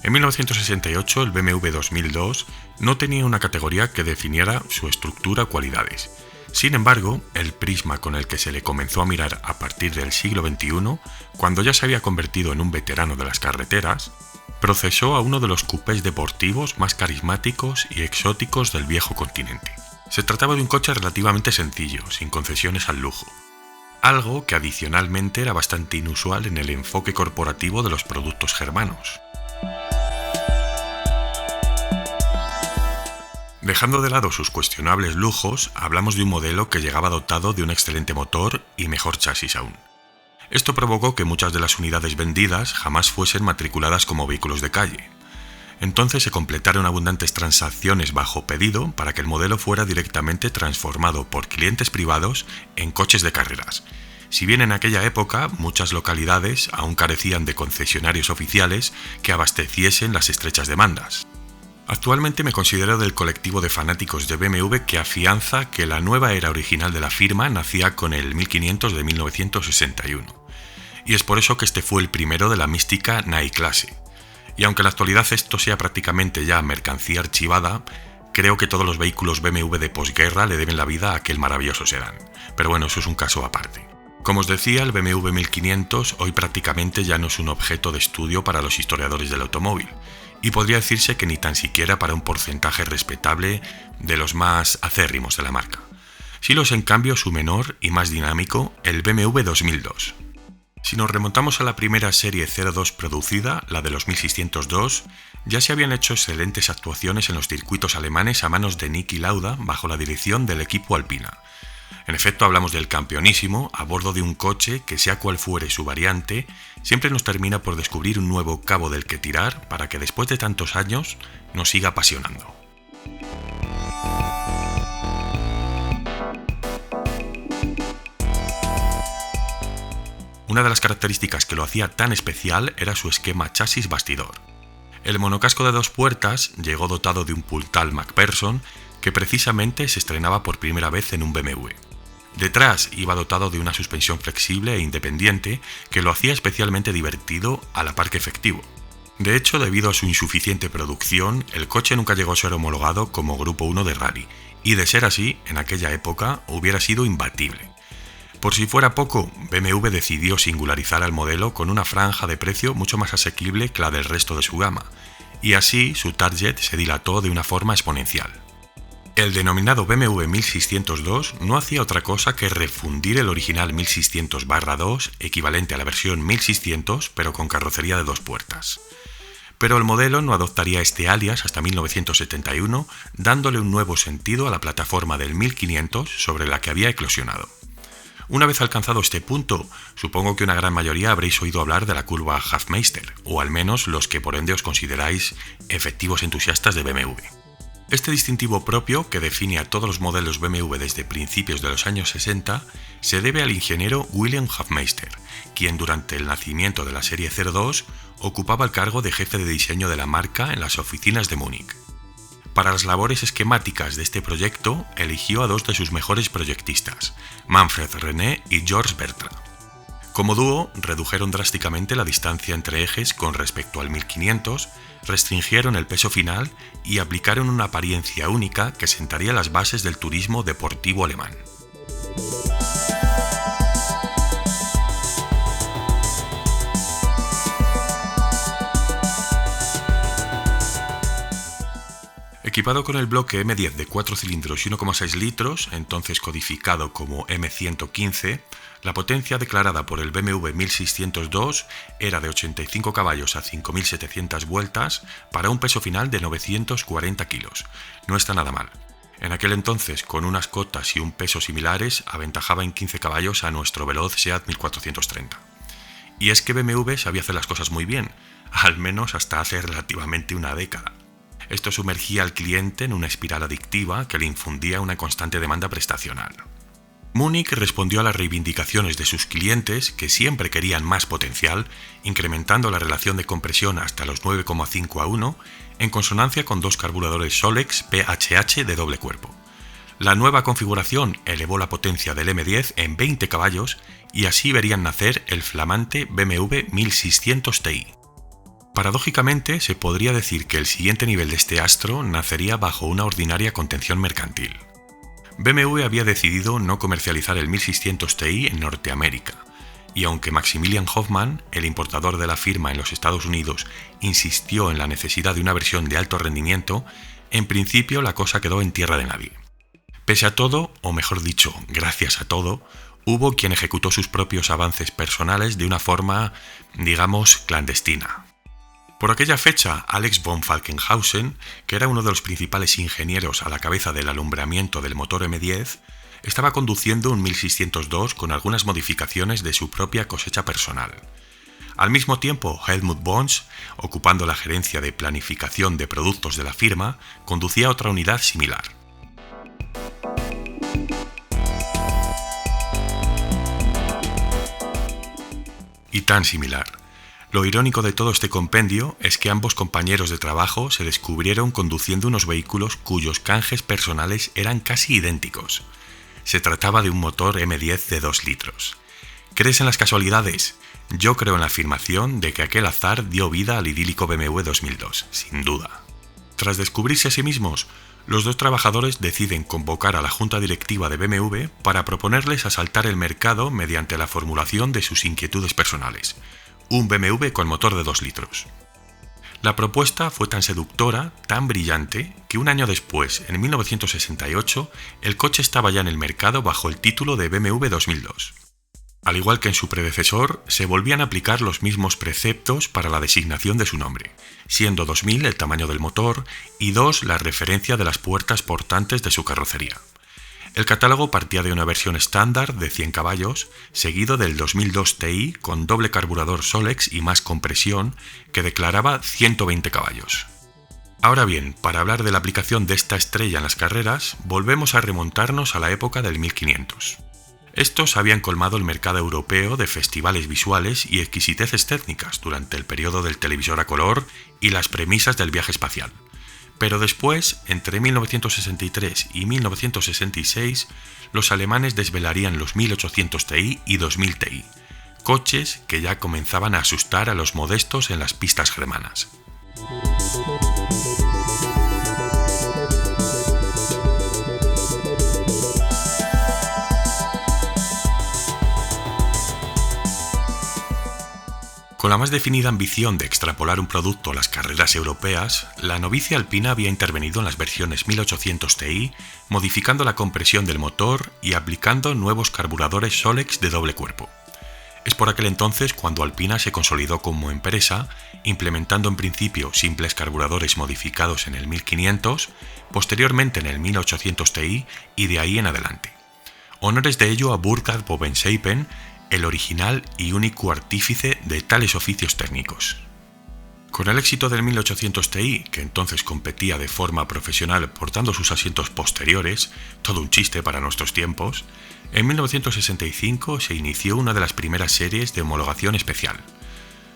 En 1968 el BMW 2002 no tenía una categoría que definiera su estructura o cualidades. Sin embargo, el prisma con el que se le comenzó a mirar a partir del siglo XXI, cuando ya se había convertido en un veterano de las carreteras, procesó a uno de los coupés deportivos más carismáticos y exóticos del viejo continente. Se trataba de un coche relativamente sencillo, sin concesiones al lujo, algo que adicionalmente era bastante inusual en el enfoque corporativo de los productos germanos. Dejando de lado sus cuestionables lujos, hablamos de un modelo que llegaba dotado de un excelente motor y mejor chasis aún. Esto provocó que muchas de las unidades vendidas jamás fuesen matriculadas como vehículos de calle. Entonces se completaron abundantes transacciones bajo pedido para que el modelo fuera directamente transformado por clientes privados en coches de carreras. Si bien en aquella época muchas localidades aún carecían de concesionarios oficiales que abasteciesen las estrechas demandas. Actualmente me considero del colectivo de fanáticos de BMW que afianza que la nueva era original de la firma nacía con el 1500 de 1961. Y es por eso que este fue el primero de la mística Night Clase. Y aunque en la actualidad esto sea prácticamente ya mercancía archivada, creo que todos los vehículos BMW de posguerra le deben la vida a aquel maravilloso sedán. Pero bueno, eso es un caso aparte. Como os decía, el BMW 1500 hoy prácticamente ya no es un objeto de estudio para los historiadores del automóvil, y podría decirse que ni tan siquiera para un porcentaje respetable de los más acérrimos de la marca. Sí lo es en cambio su menor y más dinámico, el BMW 2002. Si nos remontamos a la primera serie 02 producida, la de los 1602, ya se habían hecho excelentes actuaciones en los circuitos alemanes a manos de Niki Lauda bajo la dirección del equipo Alpina. En efecto, hablamos del campeonísimo a bordo de un coche que, sea cual fuere su variante, siempre nos termina por descubrir un nuevo cabo del que tirar para que después de tantos años nos siga apasionando. Una de las características que lo hacía tan especial era su esquema chasis-bastidor. El monocasco de 2 puertas llegó dotado de un puntal MacPherson que precisamente se estrenaba por primera vez en un BMW. Detrás iba dotado de una suspensión flexible e independiente que lo hacía especialmente divertido a la par que efectivo. De hecho, debido a su insuficiente producción, el coche nunca llegó a ser homologado como Grupo 1 de rally, y de ser así, en aquella época hubiera sido imbatible. Por si fuera poco, BMW decidió singularizar al modelo con una franja de precio mucho más asequible que la del resto de su gama, y así su target se dilató de una forma exponencial. El denominado BMW 1602 no hacía otra cosa que refundir el original 1600/2, equivalente a la versión 1600, pero con carrocería de 2 puertas. Pero el modelo no adoptaría este alias hasta 1971, dándole un nuevo sentido a la plataforma del 1500 sobre la que había eclosionado. Una vez alcanzado este punto, supongo que una gran mayoría habréis oído hablar de la curva Hofmeister, o al menos los que por ende os consideráis efectivos entusiastas de BMW. Este distintivo propio, que define a todos los modelos BMW desde principios de los años 60, se debe al ingeniero Wilhelm Hofmeister, quien durante el nacimiento de la serie 02 ocupaba el cargo de jefe de diseño de la marca en las oficinas de Múnich. Para las labores esquemáticas de este proyecto, eligió a 2 de sus mejores proyectistas, Manfred René y Georges Bertrand. Como dúo, redujeron drásticamente la distancia entre ejes con respecto al 1500, restringieron el peso final y aplicaron una apariencia única que sentaría las bases del turismo deportivo alemán. Equipado con el bloque M10 de 4 cilindros y 1,6 litros, entonces codificado como M115, la potencia declarada por el BMW 1602 era de 85 caballos a 5.700 vueltas para un peso final de 940 kilos. No está nada mal. En aquel entonces, con unas cotas y un peso similares, aventajaba en 15 caballos a nuestro veloz SEAT 1430. Y es que BMW sabía hacer las cosas muy bien, al menos hasta hace relativamente una década. Esto sumergía al cliente en una espiral adictiva que le infundía una constante demanda prestacional. Múnich respondió a las reivindicaciones de sus clientes, que siempre querían más potencial, incrementando la relación de compresión hasta los 9,5 a 1, en consonancia con 2 carburadores Solex PHH de doble cuerpo. La nueva configuración elevó la potencia del M10 en 20 caballos y así verían nacer el flamante BMW 1600 Ti. Paradójicamente, se podría decir que el siguiente nivel de este astro nacería bajo una ordinaria contención mercantil. BMW había decidido no comercializar el 1600 Ti en Norteamérica, y aunque Maximilian Hoffman, el importador de la firma en los Estados Unidos, insistió en la necesidad de una versión de alto rendimiento, en principio la cosa quedó en tierra de nadie. Pese a todo, o mejor dicho, gracias a todo, hubo quien ejecutó sus propios avances personales de una forma, digamos, clandestina. Por aquella fecha, Alex von Falkenhausen, que era uno de los principales ingenieros a la cabeza del alumbramiento del motor M10, estaba conduciendo un 1602 con algunas modificaciones de su propia cosecha personal. Al mismo tiempo, Helmut Bons, ocupando la gerencia de planificación de productos de la firma, conducía otra unidad similar. Y tan similar. Lo irónico de todo este compendio es que ambos compañeros de trabajo se descubrieron conduciendo unos vehículos cuyos canjes personales eran casi idénticos. Se trataba de un motor M10 de 2 litros. ¿Crees en las casualidades? Yo creo en la afirmación de que aquel azar dio vida al idílico BMW 2002, sin duda. Tras descubrirse a sí mismos, los dos trabajadores deciden convocar a la junta directiva de BMW para proponerles asaltar el mercado mediante la formulación de sus inquietudes personales. Un BMW con motor de 2 litros. La propuesta fue tan seductora, tan brillante, que un año después, en 1968, el coche estaba ya en el mercado bajo el título de BMW 2002. Al igual que en su predecesor, se volvían a aplicar los mismos preceptos para la designación de su nombre, siendo 2000 el tamaño del motor y 2 la referencia de las puertas portantes de su carrocería. El catálogo partía de una versión estándar de 100 caballos, seguido del 2002 Ti con doble carburador Solex y más compresión, que declaraba 120 caballos. Ahora bien, para hablar de la aplicación de esta estrella en las carreras, volvemos a remontarnos a la época del 1500. Estos habían colmado el mercado europeo de festivales visuales y exquisiteces técnicas durante el periodo del televisor a color y las premisas del viaje espacial. Pero después, entre 1963 y 1966, los alemanes desvelarían los 1800 Ti y 2000 Ti, coches que ya comenzaban a asustar a los modestos en las pistas germanas. Con la más definida ambición de extrapolar un producto a las carreras europeas, la novicia alpina había intervenido en las versiones 1800 Ti, modificando la compresión del motor y aplicando nuevos carburadores Solex de doble cuerpo. Es por aquel entonces cuando Alpina se consolidó como empresa, implementando en principio simples carburadores modificados en el 1500, posteriormente en el 1800 Ti y de ahí en adelante. Honores de ello a Burkhard Bovensiepen, el original y único artífice de tales oficios técnicos. Con el éxito del 1800 Ti, que entonces competía de forma profesional portando sus asientos posteriores, todo un chiste para nuestros tiempos, en 1965 se inició una de las primeras series de homologación especial.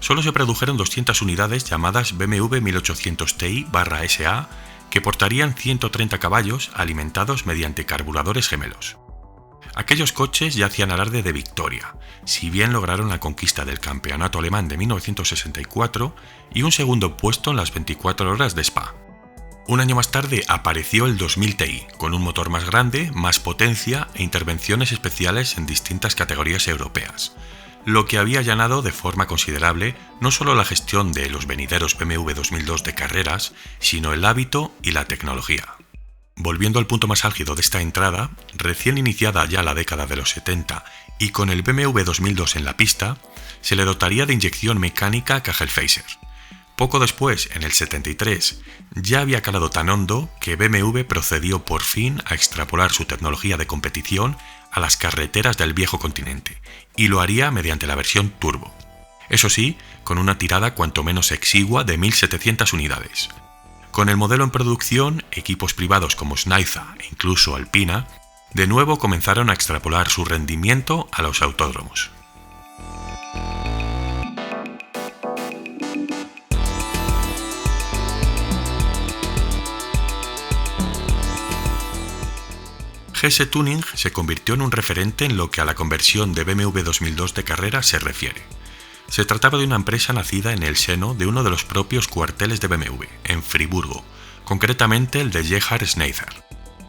Solo se produjeron 200 unidades llamadas BMW 1800 Ti/SA, que portarían 130 caballos alimentados mediante carburadores gemelos. Aquellos coches ya hacían alarde de victoria, si bien lograron la conquista del campeonato alemán de 1964 y un segundo puesto en las 24 horas de Spa. Un año más tarde apareció el 2000 Ti, con un motor más grande, más potencia e intervenciones especiales en distintas categorías europeas, lo que había allanado de forma considerable no solo la gestión de los venideros BMW 2002 de carreras, sino el hábito y la tecnología. Volviendo al punto más álgido de esta entrada, recién iniciada ya la década de los 70 y con el BMW 2002 en la pista, se le dotaría de inyección mecánica Kagel-Phaser. Poco después, en el 73, ya había calado tan hondo que BMW procedió por fin a extrapolar su tecnología de competición a las carreteras del viejo continente, y lo haría mediante la versión Turbo. Eso sí, con una tirada cuanto menos exigua de 1700 unidades. Con el modelo en producción, equipos privados como Schneider e incluso Alpina, de nuevo comenzaron a extrapolar su rendimiento a los autódromos. GS Tuning se convirtió en un referente en lo que a la conversión de BMW 2002 de carrera se refiere. Se trataba de una empresa nacida en el seno de uno de los propios cuarteles de BMW, en Friburgo, concretamente el de Gerhard Schneider.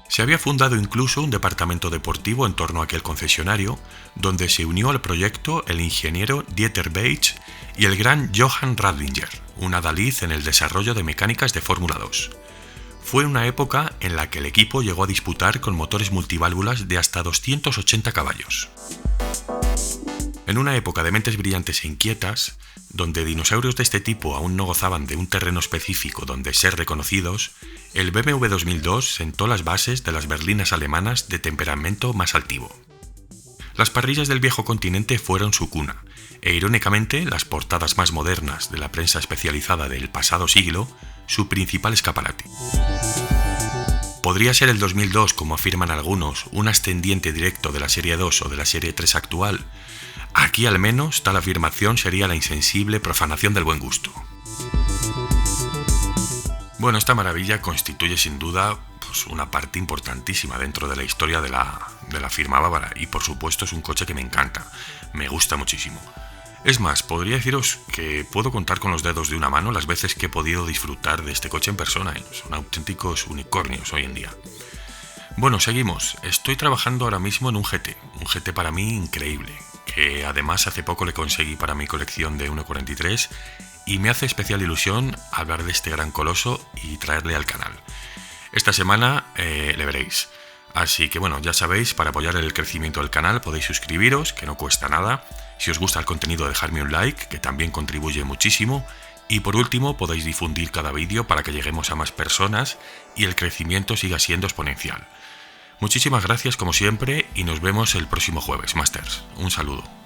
Se había fundado incluso un departamento deportivo en torno a aquel concesionario, donde se unió al proyecto el ingeniero Dieter Beitsch y el gran Johann Radlinger, un adalid en el desarrollo de mecánicas de Fórmula 2. Fue una época en la que el equipo llegó a disputar con motores multiválvulas de hasta 280 caballos. En una época de mentes brillantes e inquietas, donde dinosaurios de este tipo aún no gozaban de un terreno específico donde ser reconocidos, el BMW 2002 sentó las bases de las berlinas alemanas de temperamento más altivo. Las parrillas del viejo continente fueron su cuna, e irónicamente las portadas más modernas de la prensa especializada del pasado siglo, su principal escaparate. ¿Podría ser el 2002, como afirman algunos, un ascendiente directo de la Serie 2 o de la Serie 3 actual? Aquí al menos tal afirmación sería la insensible profanación del buen gusto. Bueno, esta maravilla constituye sin duda una parte importantísima dentro de la historia de la firma bávara y por supuesto es un coche que me encanta, me gusta muchísimo. Es más, podría deciros que puedo contar con los dedos de una mano las veces que he podido disfrutar de este coche en persona, son auténticos unicornios hoy en día. Bueno, seguimos. Estoy trabajando ahora mismo en un GT para mí increíble, que además hace poco le conseguí para mi colección de 1.43 y me hace especial ilusión hablar de este gran coloso y traerle al canal. Esta semana le veréis. Así que bueno, ya sabéis, para apoyar el crecimiento del canal podéis suscribiros, que no cuesta nada. Si os gusta el contenido, dejadme un like, que también contribuye muchísimo. Y por último, podéis difundir cada vídeo para que lleguemos a más personas y el crecimiento siga siendo exponencial. Muchísimas gracias como siempre y nos vemos el próximo jueves, Masters. Un saludo.